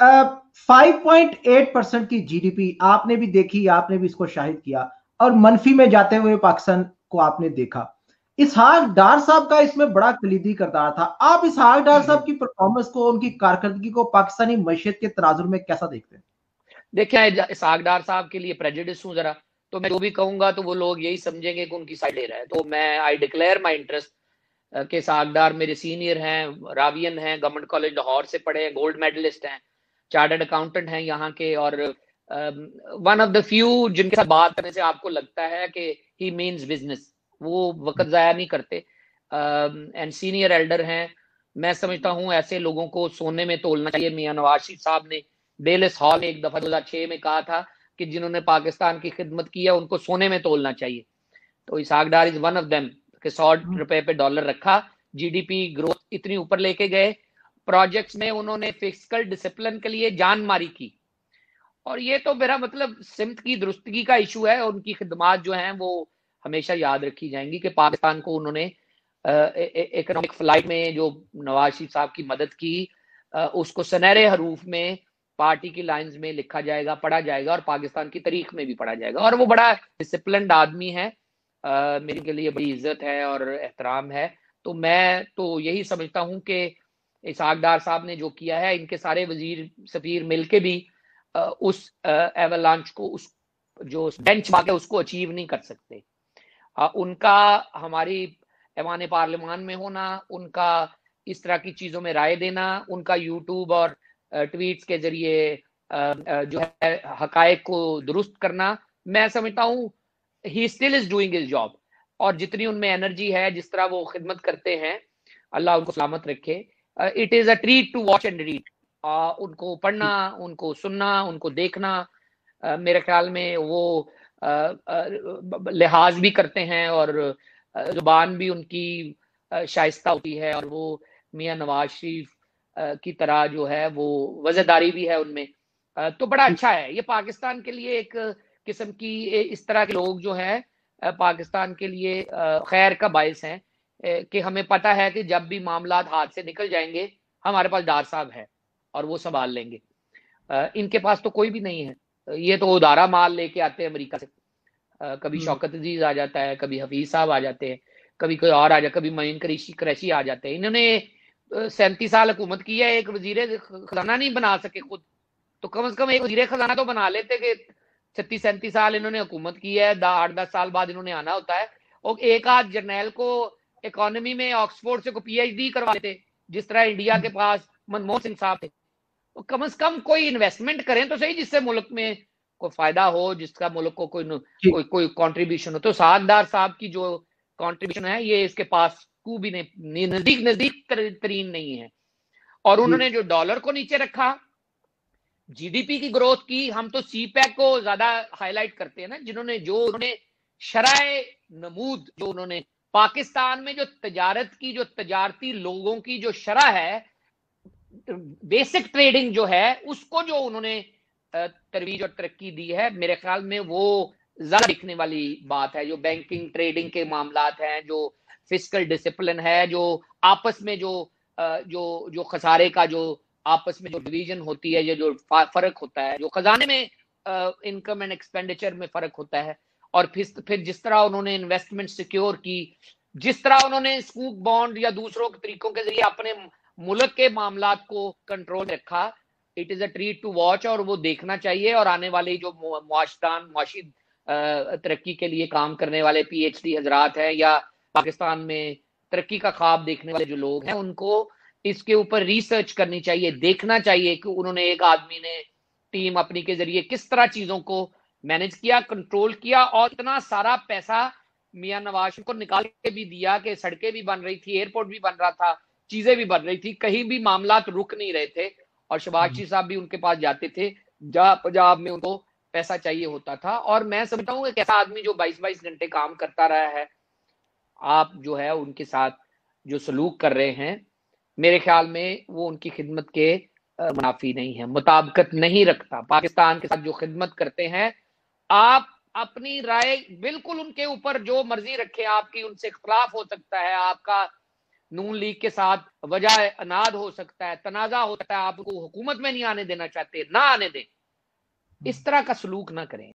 5.8% की जीडीपी आपने भी देखी, आपने भी इसको शाहिद किया, और मनफी में जाते हुए पाकिस्तान को आपने देखा। इसहाक डार साहब का इसमें बड़ा कलीदी किरदार था। आप इसहाक डार साहब की परफॉर्मेंस को, उनकी कारकर्दगी को पाकिस्तानी मईशत के तनाजुर में कैसा देखते हैं? देखिए, इसहाक डार साहब के लिए प्रेजुडिस हूं जरा, तो मैं जो भी कहूंगा तो वो लोग यही समझेंगे कि उनकी साइड ले रहा है। तो मैं आई डिक्लेयर माई इंटरेस्ट कि इसहाक डार मेरे सीनियर हैं, रावियन हैं, गवर्नमेंट कॉलेज लाहौर से पढ़े हैं, गोल्ड मेडलिस्ट हैं, चार्टर्ड अकाउंटेंट हैं यहाँ के, और वन ऑफ द फ्यू जिनके साथ बात करने से आपको लगता है कि ही मीन्स बिजनेस, वो वक्त जाया नहीं करते, एंड सीनियर एल्डर हैं। मैं समझता हूँ ऐसे लोगों को सोने में तोलना चाहिए। मियां नवाज शरीफ साहब ने डेलिस हॉल एक दफा 2006 में कहा था कि जिन्होंने पाकिस्तान की खिदमत की है उनको सोने में तोलना चाहिए। तो इसहाक डार इज वन ऑफ देम कि 100 रुपए पे डॉलर रखा, जीडीपी ग्रोथ इतनी ऊपर लेके गए, प्रोजेक्ट्स में उन्होंने फिस्कल डिसिप्लिन के लिए जान मारी की। और ये तो मेरा मतलब सिमत की दुरुस्तगी का इशू है। उनकी खिदमात जो हैं वो हमेशा याद रखी जाएंगी कि पाकिस्तान को उन्होंने इकोनॉमिक फ्लाइट में जो नवाज शरीफ साहब की मदद की, उसको सुनहरे हरूफ में पार्टी की लाइंस में लिखा जाएगा, पढ़ा जाएगा, और पाकिस्तान की तारीख में भी पढ़ा जाएगा। और वो बड़ा डिसिप्लिन्ड आदमी है, मेरे के लिए बड़ी इज्जत है और एहतराम है। तो मैं तो यही समझता हूं कि इसहाक डार साहब ने जो किया है, इनके सारे वजीर सफीर मिलके भी उस एवलांच को, उस जो बेंच मार्क है उसको अचीव नहीं कर सकते। उनका हमारी ऐवान पार्लियामान में होना, उनका इस तरह की चीजों में राय देना, उनका यूट्यूब और ट्वीट्स के जरिए जो है हकायक को दुरुस्त करना, मैं समझता हूं he still is doing his job. और जितनी उनमें एनर्जी है, जिस तरह वो खिदमत करते हैं, अल्लाह उनको सलामत रखे। It is a treat to watch and read. उनको पढ़ना, उनको सुनना, उनको देखना, मेरे ख्याल में वो लिहाज भी करते हैं और जुबान भी उनकी शाइस्ता होती है, और वो मियां नवाज शरीफ की तरह जो है वो वजहदारी भी है उनमें। तो बड़ा अच्छा है ये पाकिस्तान के लिए। एक किस्म की इस तरह के लोग जो हैं पाकिस्तान के लिए खैर का बायस हैं, कि हमें पता है कि जब भी मामलात हाथ से निकल जाएंगे हमारे पास डार साहब है और वो संभाल लेंगे। इनके पास तो कोई भी नहीं है, ये तो उधारा माल लेके आते हैं अमेरिका से। कभी शौकत अजीज आ जाता है, कभी हफीज साहब आ जाते हैं, कभी कोई और आ जाए, कभी मईन कुरैशी आ जाते हैं। इन्होंने 37 साल हुकूमत की है, एक वजीर खजाना नहीं बना सके खुद, तो कम से कम एक वजीर खजाना तो बना लेते कि 36-37 साल इन्होंने हुकूमत की है, 8-10 साल बाद इन्होंने आना होता है। और एक आध जर्नैल को इकोनॉमी में ऑक्सफोर्ड से को पीएचडी करवा लेते, जिस तरह इंडिया के पास मनमोहन सिंह साहब थे। तो कम से कम कोई इन्वेस्टमेंट करें तो सही, जिससे मुल्क में कोई फायदा हो, जिसका मुल्क को कोई कंट्रीब्यूशन हो। तो इसहाक डार साहब की जो कंट्रीब्यूशन है ये इसके पास को भी नहीं, नजदीक तरीन नहीं है। और उन्होंने जो डॉलर को नीचे रखा, जीडीपी की ग्रोथ की, हम तो सीपैक को ज्यादा हाईलाइट करते हैं ना, उन्होंने शराय नमूद, जो उन्होंने पाकिस्तान में जो तजारत की, जो तजारती लोगों की जो शरह है, बेसिक ट्रेडिंग जो है, उसको जो उन्होंने तरवीज और तरक्की दी है, मेरे ख्याल में वो ज्यादा दिखने वाली बात है। जो बैंकिंग ट्रेडिंग के मामलात हैं, जो फिस्कल डिसिप्लिन है, जो आपस में जो खसारे का जो आपस में जो डिवीजन होती है, ये जो फर्क होता है, जो खजाने में इनकम एंड एक्सपेंडिचर में फर्क होता है, और फिर जिस तरह उन्होंने इन्वेस्टमेंट सिक्योर की, जिस तरह उन्होंने स्कूक बॉन्ड या दूसरों के तरीकों के जरिए अपने मुल्क के मामलात को कंट्रोल रखा, it is a treat to watch. और वो देखना चाहिए। और आने वाली जो मुआशी तरक्की के लिए काम करने वाले पीएचडी हजरात हैं, या पाकिस्तान में तरक्की का ख्वाब देखने वाले जो लोग हैं, उनको इसके ऊपर रिसर्च करनी चाहिए, देखना चाहिए कि उन्होंने, एक आदमी ने टीम अपनी के जरिए किस तरह चीजों को मैनेज किया, कंट्रोल किया, और इतना सारा पैसा मियां नवाज को निकाल के भी दिया कि सड़कें भी बन रही थी, एयरपोर्ट भी बन रहा था, चीजें भी बन रही थी, कहीं भी मामलात रुक नहीं रहे थे। और शहबाज शरीफ साहब भी उनके पास जाते थे जहां पंजाब में उनको पैसा चाहिए होता था। और मैं समझता हूँ एक ऐसा आदमी जो 22-22 घंटे काम करता रहा है, आप जो है उनके साथ जो सलूक कर रहे हैं, मेरे ख्याल में वो उनकी खिदमत के मुनाफी नहीं है, मुताबिकत नहीं रखता। पाकिस्तान के साथ जो खिदमत करते हैं, आप अपनी राय बिल्कुल उनके ऊपर जो मर्जी रखे, आपकी उनसे इख्तलाफ हो सकता है, आपका نون لیگ کے ساتھ وجہ اناد ہو سکتا ہے، تنازع ہو سکتا ہے، آپ کو حکومت میں نہیں آنے دینا چاہتے، نہ آنے دیں، اس طرح کا سلوک نہ کریں.